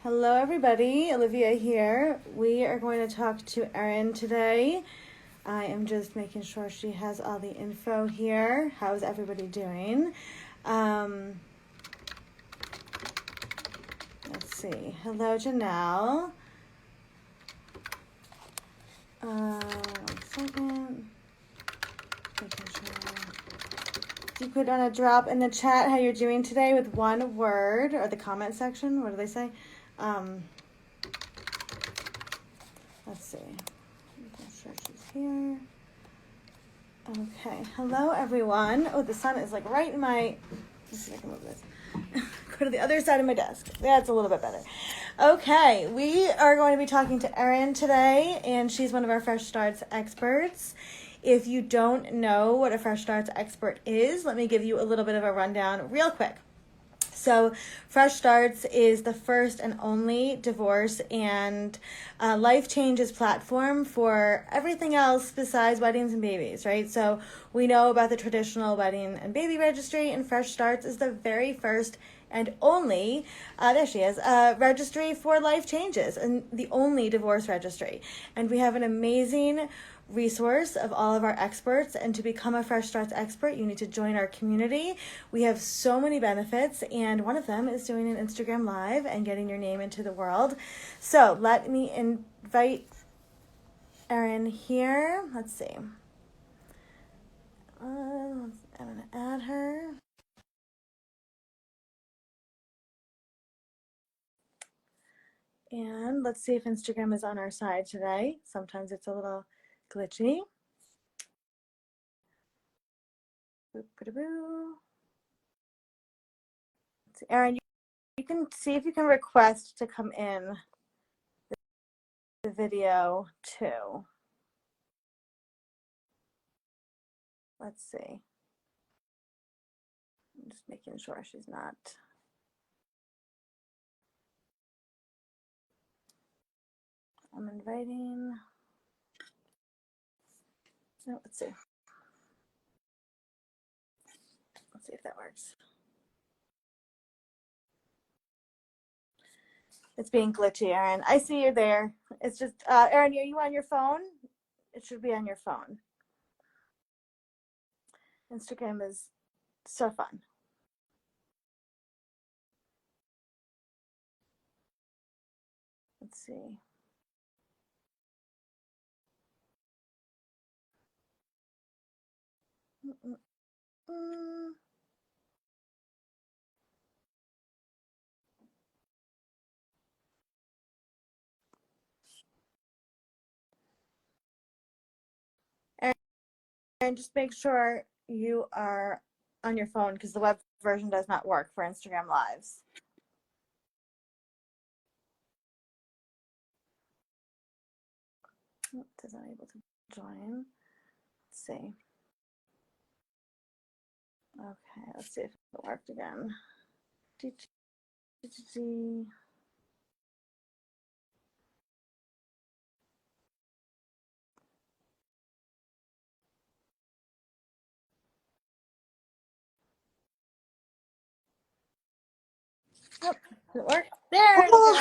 Hello, everybody. Olivia here. We are going to talk to Erin today. I am just making sure she has all the info here. How's everybody doing? Um, let's see. Hello, Janelle. 1 second. Making sure. Do you put on a drop in the chat how you're doing today with one word or the comment section? What do they say? Let's see. Making sure she's here. Okay. Hello, everyone. Oh, the sun is like right in my. Let's see if I can move this. Go to the other side of my desk. That's a little bit better. Okay. We are going to be talking to Erin today, and she's one of our Fresh Starts experts. If you don't know what a Fresh Starts expert is, let me give you a little bit of a rundown real quick. So, Fresh Starts is the first and only divorce and life changes platform for everything else besides weddings and babies, right? So, we know about the traditional wedding and baby registry, and Fresh Starts is the very first and only, there she is, registry for life changes and the only divorce registry. And we have an amazing resource of all of our experts, and to become a Fresh Starts expert you need to join our community. We have so many benefits, and one of them is doing an Instagram live and getting your name into the world. So let me invite Erin here. Let's see. I'm going to add her. And let's see if Instagram is on our side today. Sometimes it's a little glitchy. Erin, you can see if you can request to come in the video too. Let's see. I'm just making sure she's not. I'm inviting. Oh, let's see. Let's see if that works. It's being glitchy, Erin. I see you there. It's just, Erin, are you on your phone? It should be on your phone. Instagram is so fun. Let's see. And just make sure you are on your phone, because the web version does not work for Instagram Lives. Oh, it is unable to join. Let's see. Okay, let's see if it worked again. Oh, did it work? There it goes.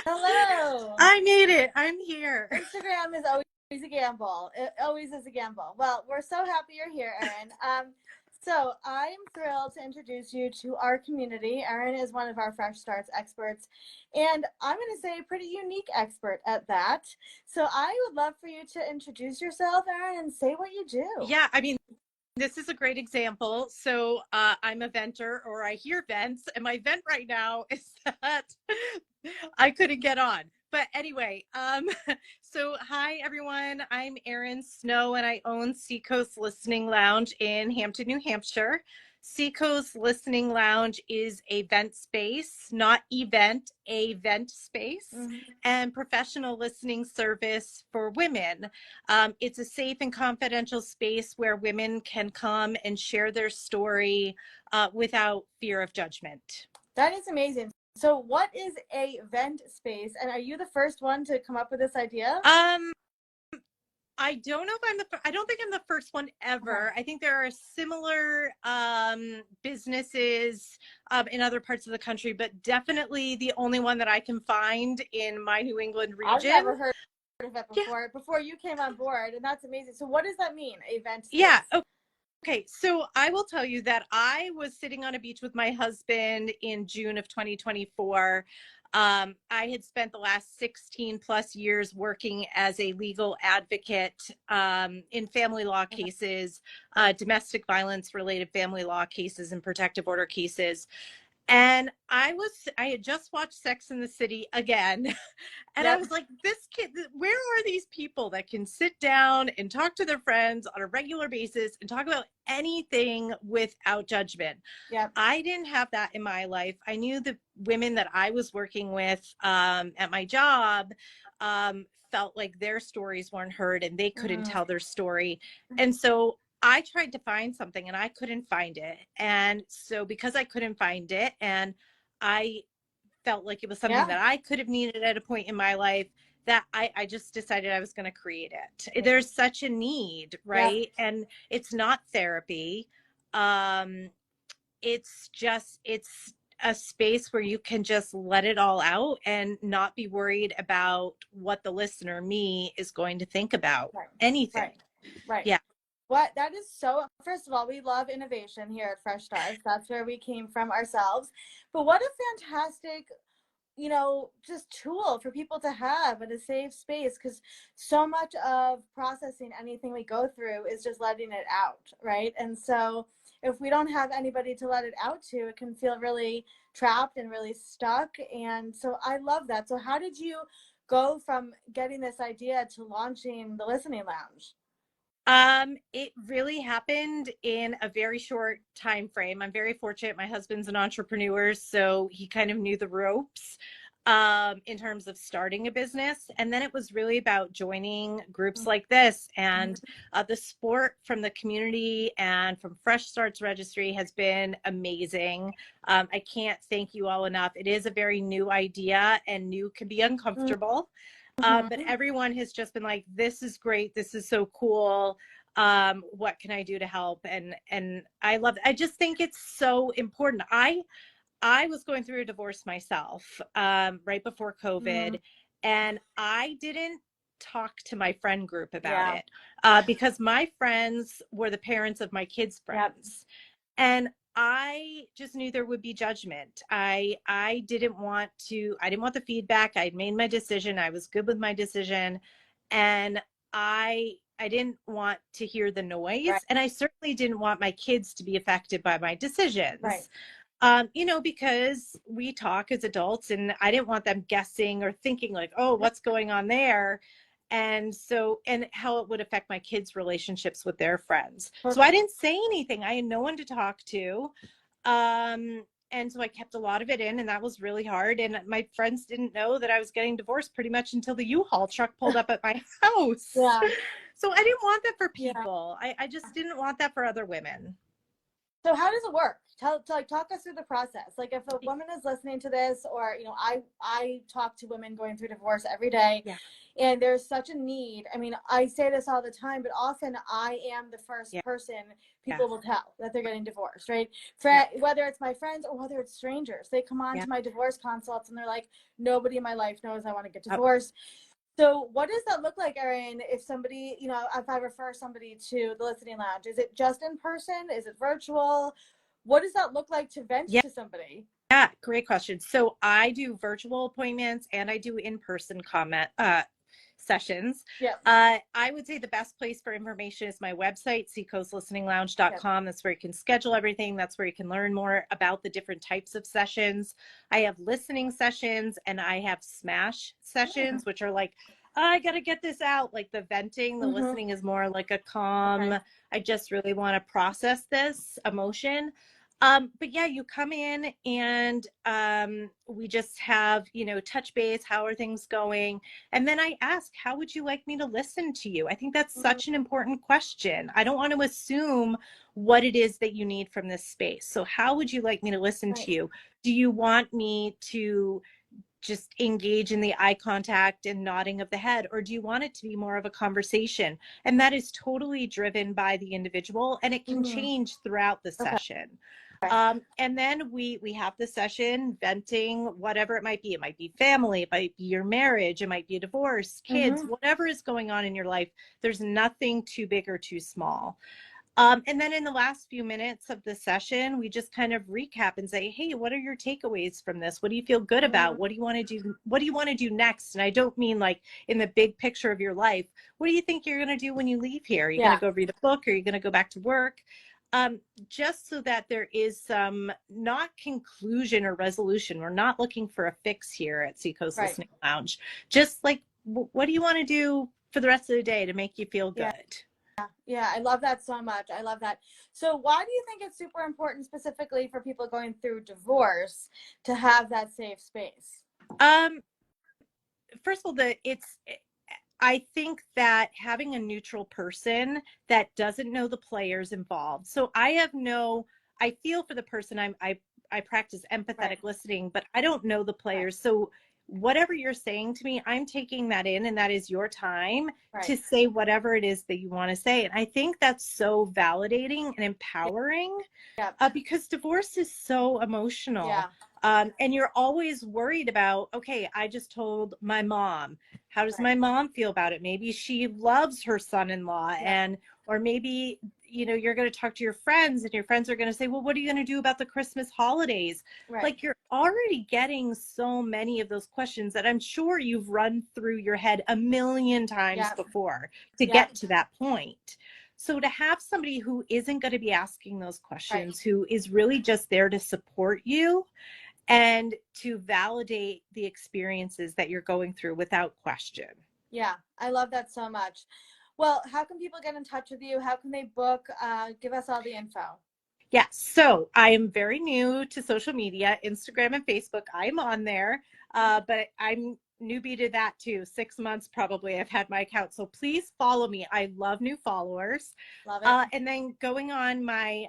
Hello. I made it. I'm here. Instagram is always a gamble. It always is a gamble. Well, we're so happy you're here, Erin. So I'm thrilled to introduce you to our community. Erin is one of our Fresh Starts experts, and I'm going to say a pretty unique expert at that. So I would love for you to introduce yourself, Erin, and say what you do. Yeah, I mean, this is a great example. So I'm a venter, or I hear vents, and my vent right now is that I couldn't get on. But anyway, so hi everyone. I'm Erin Snow, and I own Seacoast Listening Lounge in Hampton, New Hampshire. Seacoast Listening Lounge is a vent space, not event, a vent space, and professional listening service for women. It's a safe and confidential space where women can come and share their story without fear of judgment. That is amazing. So what is a vent space, and are you the first one to come up with this idea? I don't know if I don't think I'm the first one ever. Okay. I think there are similar businesses in other parts of the country, but definitely the only one that I can find in my New England I've region. never heard of it Yeah. before you came on board, and that's amazing. So what does that mean, event Yeah. space? Okay. So I will tell you that I was sitting on a beach with my husband in June of 2024. I had spent the last 16 plus years working as a legal advocate in family law Okay. cases, domestic violence related family law cases, and protective order cases. And I had just watched Sex in the City again. And I Yep. was like, this kid, where are these people that can sit down and talk to their friends on a regular basis and talk about anything without judgment? Yep. I didn't have that in my life. I knew the women that I was working with at my job felt like their stories weren't heard and they couldn't Mm. tell their story. And so I tried to find something and I couldn't find it. And so because I couldn't find it and I felt like it was something Yeah. that I could have needed at a point in my life, that I just decided I was going to create it. There's such a need, Yep. right? And it's not therapy. Um, it's a space where you can just let it all out and not be worried about what the listener, me, is going to think about Right. anything. Right. Right. Yeah. What that is so, first of all, we love innovation here at Fresh Starts. That's where we came from ourselves. But what a fantastic, just tool for people to have in a safe space, because so much of processing anything we go through is just letting it out, right? And so if we don't have anybody to let it out to, it can feel really trapped and really stuck. And so I love that. So how did you go from getting this idea to launching the listening lounge? It really happened in a very short time frame. I'm very fortunate. My husband's an entrepreneur, so he kind of knew the ropes in terms of starting a business. And then it was really about joining groups like this. And the support from the community and from Fresh Starts Registry has been amazing. I can't thank you all enough. It is a very new idea, and new can be uncomfortable. But Mm-hmm. everyone has just been like, this is great. This is so cool. What can I do to help? And I love it. I just think it's so important. I was going through a divorce myself right before Mm-hmm. COVID, and I didn't talk to my friend group about Yeah. it because my friends were the parents of my kids' Yep. friends. And I just knew there would be judgment. I didn't want the feedback. I'd made my decision. I was good with my decision. And I didn't want to hear the Right. noise. And I certainly didn't want my kids to be affected by my Right. decisions. Because we talk as adults and I didn't want them guessing or thinking like, oh, what's going on there? And how it would affect my kids' relationships with their friends. So I didn't say anything. I had no one to talk to. And so I kept a lot of it in, and that was really hard. And my friends didn't know that I was getting divorced pretty much until the U-Haul truck pulled up at my house. Yeah. So I didn't want that for Yeah. people. I just didn't want that for other women. So how does it work? Talk us through the process. Like if a woman is listening to this, or I talk to women going through divorce every day, Yeah. and there's such a need. I mean, I say this all the time, but often I am the first Yeah. person Yeah. people will tell that they're getting divorced, right? Yeah. Whether it's my friends or whether it's strangers, they come on Yeah. to my divorce consults and they're like, nobody in my life knows I want to get Oh, divorced. So what does that look like, Erin, if somebody, if I refer somebody to the listening lounge? Is it just in person? Is it virtual? What does that look like to vent yeah. to somebody? Yeah. Great question. So I do virtual appointments and I do in-person comment sessions. Yep. I would say the best place for information is my website, Yep. seacoastlisteninglounge.com. That's where you can schedule everything. That's where you can learn more about the different types of sessions. I have listening sessions and I have smash Mm-hmm. sessions, which are like, I got to get this out. Like the venting, the Mm-hmm. listening is more like a Okay. calm, I just really want to process this emotion. But yeah, you come in and we just have, touch base. How are things going? And then I ask, how would you like me to listen to you? I think that's Mm-hmm. such an important question. I don't want to assume what it is that you need from this space. So how would you like me to listen Right. to you? Do you want me to just engage in the eye contact and nodding of the head, or do you want it to be more of a conversation? And that is totally driven by the individual, and it can change throughout the Okay. session. And then we have the session venting, whatever it might be. It might be family, it might be your marriage, it might be a divorce, kids, whatever is going on in your life. There's nothing too big or too small. And then in the last few minutes of the session, we just kind of recap and say, hey, what are your takeaways from this? What do you feel good about? What do you want to do? What do you want to do next? And I don't mean like in the big picture of your life. What do you think you're going to do when you leave here? Are you going to go read a book? Or are you going to go back to work? Just so that there is some not conclusion or resolution. We're not looking for a fix here at Seacoast Listening Lounge. Just like, what do you want to do for the rest of the day to make you feel good? Yeah, I love that so much. I love that. So why do you think it's super important specifically for people going through divorce to have that safe space? First of all, I think that having a neutral person that doesn't know the players involved. So I feel for the person. I practice empathetic listening, but I don't know the players. So whatever you're saying to me, I'm taking that in, and that is your time to say whatever it is that you want to say. And I think that's so validating and empowering because divorce is so emotional. And you're always worried about, okay, I just told my mom. How does my mom feel about it? Maybe she loves her son-in-law, or maybe, you're going to talk to your friends, and your friends are going to say, well, what are you going to do about the Christmas holidays? Like, you're already getting so many of those questions that I'm sure you've run through your head a million times before to get to that point. So to have somebody who isn't going to be asking those questions, who is really just there to support you and to validate the experiences that you're going through without question. Yeah, I love that so much. Well, how can people get in touch with you? How can they book? Give us all the info. Yeah, so I am very new to social media, Instagram and Facebook. I'm on there, but I'm newbie to that too. 6 months probably I've had my account. So please follow me. I love new followers. Love it. And then going on my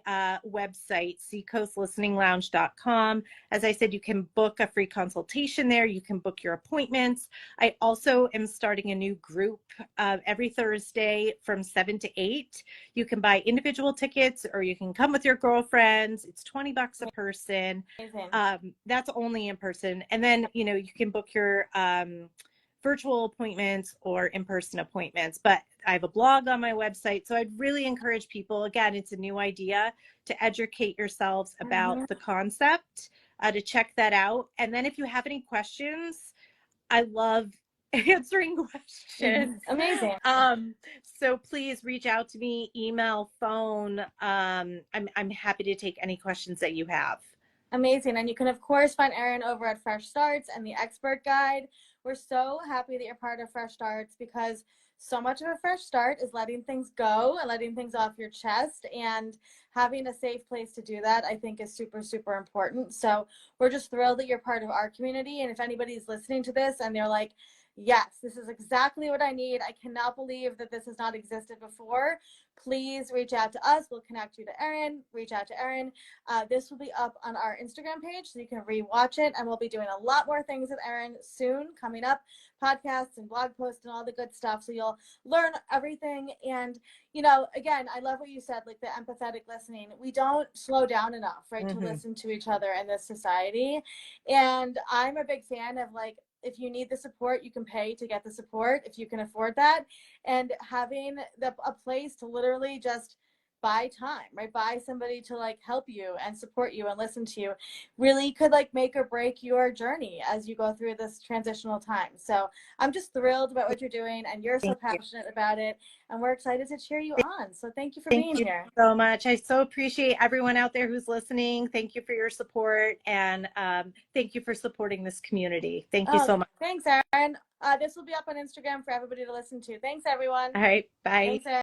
website, seacoastlisteninglounge.com. As I said, you can book a free consultation there. You can book your appointments. I also am starting a new group every Thursday from 7 to 8. You can buy individual tickets, or you can come with your girlfriends. It's $20 a person. That's only in person. And then, you can book your virtual appointments or in-person appointments. But I have a blog on my website. So I'd really encourage people, again, it's a new idea, to educate yourselves about the concept, to check that out. And then if you have any questions, I love answering questions. Amazing. So please reach out to me, email, phone. I'm happy to take any questions that you have. Amazing. And you can, of course, find Erin over at Fresh Starts and the Expert Guide. We're so happy that you're part of Fresh Starts, because so much of a fresh start is letting things go and letting things off your chest, and having a safe place to do that, I think, is super, super important. So we're just thrilled that you're part of our community. And if anybody's listening to this and they're like, yes, this is exactly what I need, I cannot believe that this has not existed before, please reach out to us. We'll connect you to Erin. Reach out to Erin. This will be up on our Instagram page, so you can rewatch it. And we'll be doing a lot more things with Erin soon coming up, podcasts and blog posts and all the good stuff. So you'll learn everything. And, again, I love what you said, like the empathetic listening. We don't slow down enough, right, to listen to each other in this society. And I'm a big fan of, like, if you need the support, you can pay to get the support if you can afford that. And having a place to literally just buy time, right? Buy somebody to like help you and support you and listen to you really could like make or break your journey as you go through this transitional time. So I'm just thrilled about what you're doing, and you're so passionate about it, and we're excited to cheer you on. So thank you for being here. Thank you so much. I so appreciate everyone out there who's listening. Thank you for your support, and thank you for supporting this community. Thank you so much. Thanks, Erin. This will be up on Instagram for everybody to listen to. Thanks, everyone. All right. Bye. Thanks, Erin.